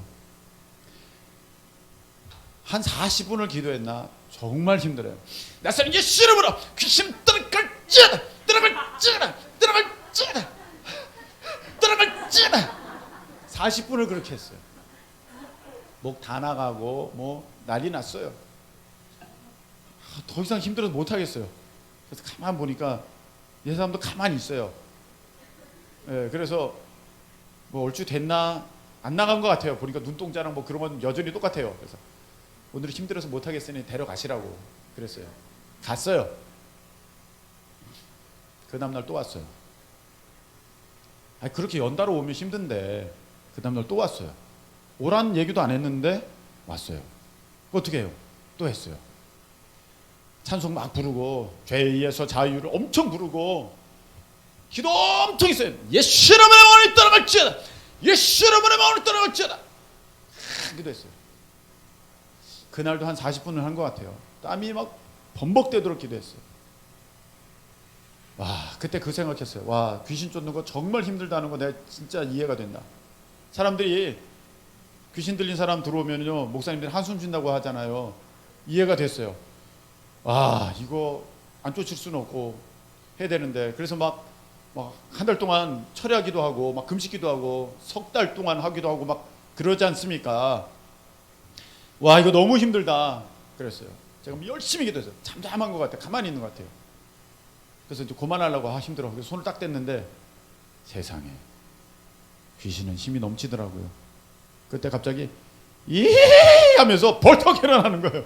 [SPEAKER 1] 한 40분을 기도했나? 정말 힘들어요. 나사는 예수 이름으로 귀신 떠나갈지어다. 떠나갈지어다. 떠나갈지어다. 떠나갈지어다. 40분을 그렇게 했어요. 목 다 나가고 난리 났어요. 더 이상 힘들어서 못하겠어요. 그래서 가만 보니까 이 사람도 가만히 있어요. 예, 그래서 얼추 됐나? 안 나간 것 같아요. 보니까 눈동자랑 그런 건 여전히 똑같아요. 그래서 오늘은 힘들어서 못하겠으니 데려가시라고 그랬어요. 갔어요. 그 다음날 또 왔어요. 그렇게 연달아 오면 힘든데 그 다음날 또 왔어요. 오란 얘기도 안 했는데 왔어요. 어떻게 해요? 또 했어요. 찬송 막 부르고 죄에 의해서 자유를 엄청 부르고 기도 엄청 했어요. 예수 이름으로 마음을 떠나갈지어다. 예수 이름으로 마음을 떠나갈지어다. 기도했어요. 그날도 한 40분을 한 것 같아요. 땀이 막 범벅되도록 기도했어요. 와, 그때 그 생각했어요. 와, 귀신 쫓는 거 정말 힘들다는 거 내가 진짜 이해가 된다. 사람들이 귀신 들린 사람 들어오면요, 목사님들이 한숨 쉰다고 하잖아요. 이해가 됐어요. 와, 이거 안 쫓을 수는 없고 해야 되는데, 그래서 막 한 달 동안 철야기도 하고 막 금식기도 하고 석 달 동안 하기도 하고 막 그러지 않습니까? 와, 이거 너무 힘들다 그랬어요. 제가 열심히 기도했어요. 잠잠한 것 같아요. 가만히 있는 것 같아요. 그래서 이제 그만하려고 힘들어. 그래서 손을 딱 댔는데 세상에 귀신은 힘이 넘치더라고요. 그때 갑자기 이 하면서 벌떡 일어나는 거예요.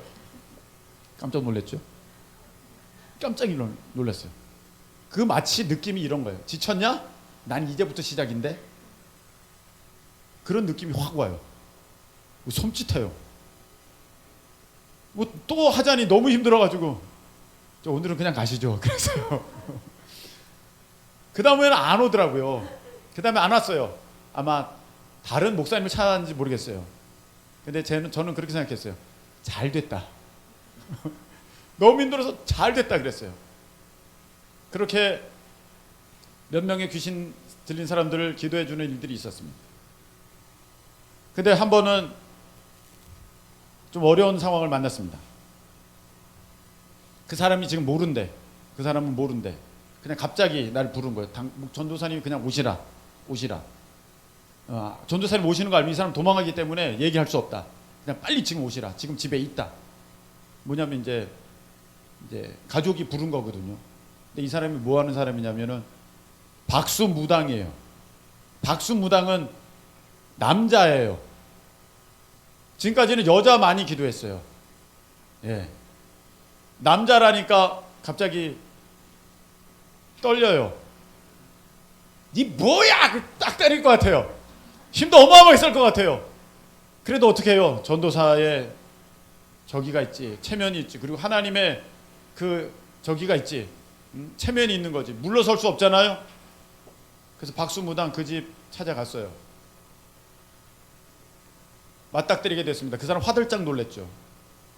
[SPEAKER 1] 깜짝 놀랐죠? 깜짝 놀랐어요. 그 마치 느낌이 이런 거예요. 지쳤냐? 난 이제부터 시작인데? 그런 느낌이 확 와요. 섬찟해요. 뭐 또 하자니 너무 힘들어가지고 저 오늘은 그냥 가시죠. 그래서요. 그 다음에는 안 오더라고요. 그 다음에 안 왔어요. 아마 다른 목사님을 찾았는지 모르겠어요. 근데 저는 그렇게 생각했어요. 잘 됐다. 너무 힘들어서 잘 됐다 그랬어요. 그렇게 몇 명의 귀신 들린 사람들을 기도해 주는 일들이 있었습니다. 근데 한 번은 좀 어려운 상황을 만났습니다. 그 사람이 지금 모른대. 그 사람은 모른대. 그냥 갑자기 날 부른 거예요. 전도사님이 그냥 오시라. 전도사님 오시는 거 알면 이 사람 도망가기 때문에 얘기할 수 없다. 그냥 빨리 지금 오시라. 지금 집에 있다. 뭐냐면 이제 가족이 부른 거거든요. 근데 이 사람이 뭐 하는 사람이냐면은 박수무당이에요. 박수무당은 남자예요. 지금까지는 여자 많이 기도했어요. 예. 남자라니까 갑자기 떨려요. 니 뭐야! 딱 때릴 것 같아요. 힘도 어마어마하게 쓸 것 같아요. 그래도 어떻게 해요? 전도사의 저기가 있지, 체면이 있지, 그리고 하나님의 그 저기가 있지, 체면이 있는 거지. 물러설 수 없잖아요. 그래서 박수무당 그 집 찾아갔어요. 맞닥뜨리게 됐습니다. 그 사람 화들짝 놀랬죠.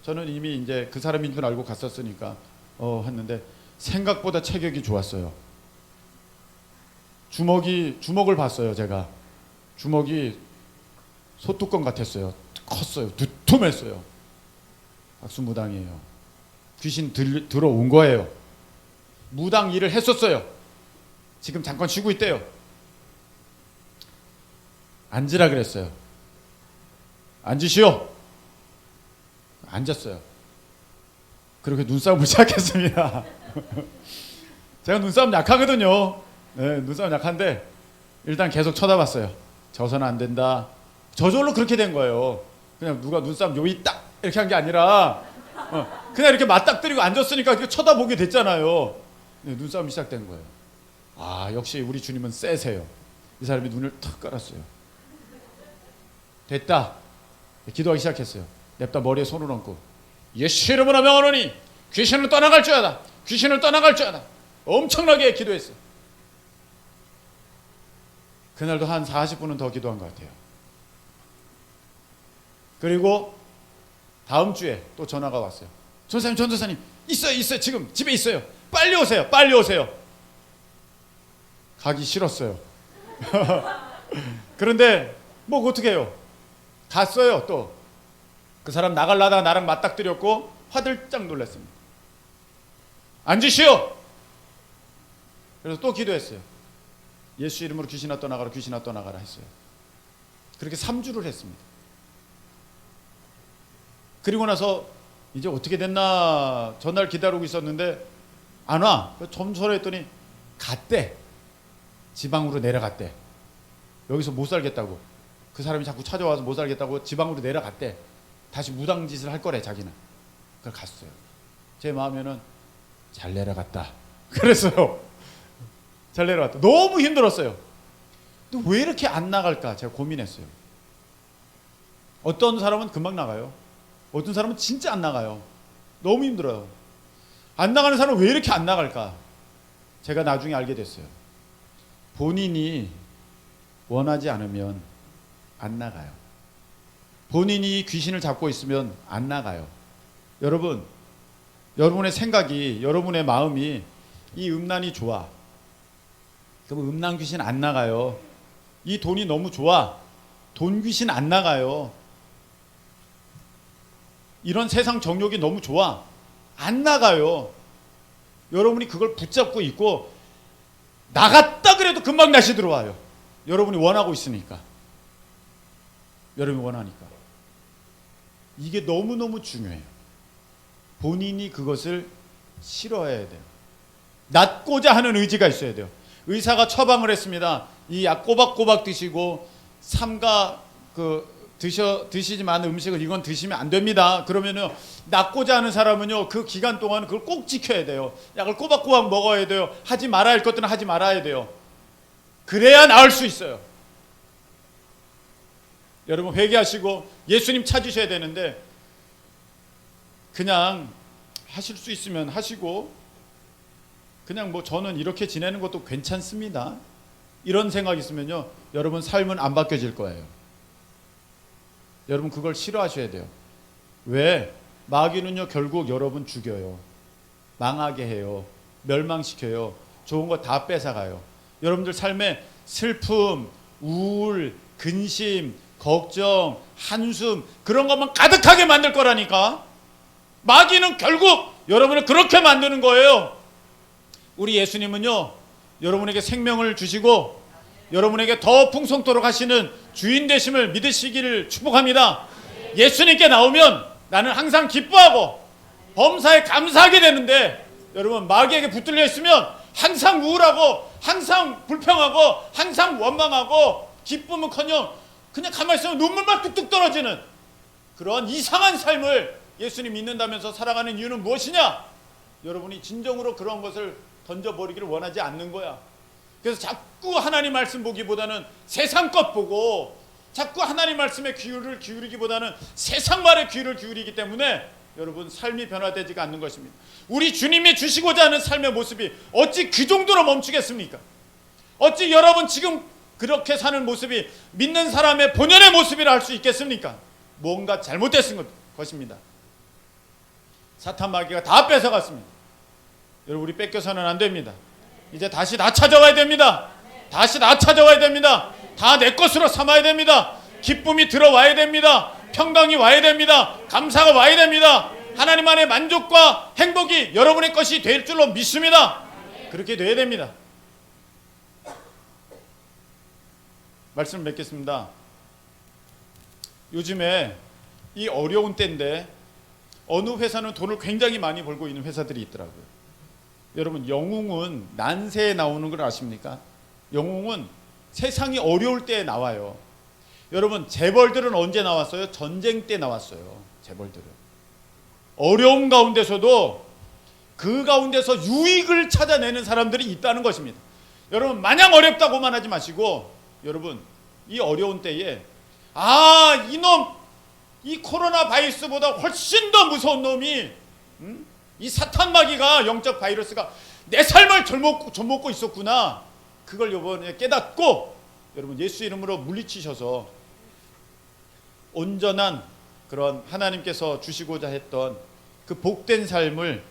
[SPEAKER 1] 저는 이미 이제 그 사람인 줄 알고 갔었으니까 했는데 생각보다 체격이 좋았어요. 주먹을 봤어요. 제가 주먹이 소뚜껑 같았어요. 컸어요. 두툼했어요. 박수무당이에요. 귀신 들어온 거예요. 무당 일을 했었어요. 지금 잠깐 쉬고 있대요. 앉으라 그랬어요. 앉으시오. 앉았어요. 그렇게 눈싸움을 시작했습니다. 제가 눈싸움 약하거든요. 네, 눈싸움 약한데 일단 계속 쳐다봤어요. 져서는 안 된다. 저절로 그렇게 된 거예요. 그냥 누가 눈싸움 요이 딱 이렇게 한 게 아니라 그냥 이렇게 맞닥뜨리고 앉았으니까 이렇게 쳐다보게 됐잖아요. 네, 눈싸움이 시작된 거예요. 아, 역시 우리 주님은 세세요. 이 사람이 눈을 탁 깔았어요. 됐다. 기도하기 시작했어요. 냅다 머리에 손을 얹고 예수 이름으로 명하노니 귀신을 떠나갈지어다. 귀신을 떠나갈지어다. 엄청나게 기도했어요. 그날도 한 40분은 더 기도한 것 같아요. 그리고 다음 주에 또 전화가 왔어요. 전도사님 있어요. 지금 집에 있어요. 빨리 오세요. 가기 싫었어요. 그런데 뭐 어떻게 해요? 갔어요. 또 그 사람 나가려다가 나랑 맞닥뜨렸고 화들짝 놀랐습니다. 앉으시오. 그래서 또 기도했어요. 예수 이름으로 귀신아 떠나가라 했어요. 그렇게 3주를 했습니다. 그리고 나서 이제 어떻게 됐나 전날 기다리고 있었는데 안 와. 점수를 했더니 갔대. 지방으로 내려갔대. 여기서 못 살겠다고. 그 사람이 자꾸 찾아와서 못 살겠다고 지방으로 내려갔대. 다시 무당짓을 할 거래 자기는. 그걸 갔어요. 제 마음에는 잘 내려갔다. 그랬어요. 잘 내려갔다. 너무 힘들었어요. 근데 왜 이렇게 안 나갈까 제가 고민했어요. 어떤 사람은 금방 나가요. 어떤 사람은 진짜 안 나가요. 너무 힘들어요. 안 나가는 사람은 왜 이렇게 안 나갈까? 제가 나중에 알게 됐어요. 본인이 원하지 않으면 안 나가요. 본인이 귀신을 잡고 있으면 안 나가요. 여러분, 여러분의 생각이, 여러분의 마음이 이 음란이 좋아. 그럼 음란 귀신 안 나가요. 이 돈이 너무 좋아. 돈 귀신 안 나가요. 이런 세상 정욕이 너무 좋아. 안 나가요. 여러분이 그걸 붙잡고 있고 나갔다 그래도 금방 다시 들어와요. 여러분이 원하고 있으니까. 여러분이 원하니까. 이게 너무너무 중요해요. 본인이 그것을 싫어해야 돼요. 낫고자 하는 의지가 있어야 돼요. 의사가 처방을 했습니다. 이 약 꼬박꼬박 드시고 삼가 드시지 않은 음식을 이건 드시면 안 됩니다. 그러면은 낫고자 하는 사람은요 그 기간 동안 그걸 꼭 지켜야 돼요. 약을 꼬박꼬박 먹어야 돼요. 하지 말아야 할 것들은 하지 말아야 돼요. 그래야 나을 수 있어요. 여러분 회개하시고 예수님 찾으셔야 되는데 그냥 하실 수 있으면 하시고 그냥 뭐 저는 이렇게 지내는 것도 괜찮습니다. 이런 생각이 있으면요. 여러분 삶은 안 바뀌어질 거예요. 여러분 그걸 싫어하셔야 돼요. 왜? 마귀는요 결국 여러분 죽여요. 망하게 해요. 멸망시켜요. 좋은 거 다 뺏어가요. 여러분들 삶에 슬픔, 우울, 근심, 걱정, 한숨 그런 것만 가득하게 만들 거라니까. 마귀는 결국 여러분을 그렇게 만드는 거예요. 우리 예수님은요 여러분에게 생명을 주시고 여러분에게 더 풍성토록 하시는 주인 되심을 믿으시기를 축복합니다. 예수님께 나오면 나는 항상 기뻐하고 범사에 감사하게 되는데 여러분 마귀에게 붙들려 있으면 항상 우울하고 항상 불평하고 항상 원망하고 기쁨은커녕 그냥 가만히 있으면 눈물만 뚝뚝 떨어지는 그런 이상한 삶을 예수님 믿는다면서 살아가는 이유는 무엇이냐? 여러분이 진정으로 그런 것을 던져버리기를 원하지 않는 거야. 그래서 자꾸 하나님 말씀 보기보다는 세상 것 보고 자꾸 하나님 말씀에 귀를 기울이기보다는 세상 말에 귀를 기울이기 때문에 여러분 삶이 변화되지가 않는 것입니다. 우리 주님이 주시고자 하는 삶의 모습이 어찌 그 정도로 멈추겠습니까? 어찌 여러분 지금 그렇게 사는 모습이 믿는 사람의 본연의 모습이라 할 수 있겠습니까? 뭔가 잘못됐은 것입니다. 사탄 마귀가 다 뺏어갔습니다. 여러분 우리 뺏겨서는 안 됩니다. 이제 다시 나 찾아와야 됩니다. 다시 나 찾아와야 됩니다. 다 내 것으로 삼아야 됩니다. 기쁨이 들어와야 됩니다. 평강이 와야 됩니다. 감사가 와야 됩니다. 하나님 안의 만족과 행복이 여러분의 것이 될 줄로 믿습니다. 그렇게 돼야 됩니다. 말씀을 맺겠습니다. 요즘에 이 어려운 때인데 어느 회사는 돈을 굉장히 많이 벌고 있는 회사들이 있더라고요. 여러분 영웅은 난세에 나오는 걸 아십니까? 영웅은 세상이 어려울 때 나와요. 여러분 재벌들은 언제 나왔어요? 전쟁 때 나왔어요. 재벌들은 어려움 가운데서도 그 가운데서 유익을 찾아내는 사람들이 있다는 것입니다. 여러분 마냥 어렵다고만 하지 마시고 여러분 이 어려운 때에 이놈 이 코로나 바이러스보다 훨씬 더 무서운 놈이 이 사탄 마귀가 영적 바이러스가 내 삶을 좀먹고 있었구나. 그걸 이번에 깨닫고 여러분 예수 이름으로 물리치셔서 온전한 그런 하나님께서 주시고자 했던 그 복된 삶을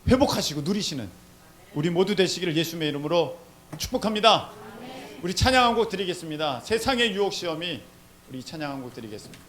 [SPEAKER 1] 회복하시고 누리시는 우리 모두 되시기를 예수님의 이름으로 축복합니다. 우리 찬양 한 곡 드리겠습니다. 세상의 유혹 시험이 우리 찬양 한 곡 드리겠습니다.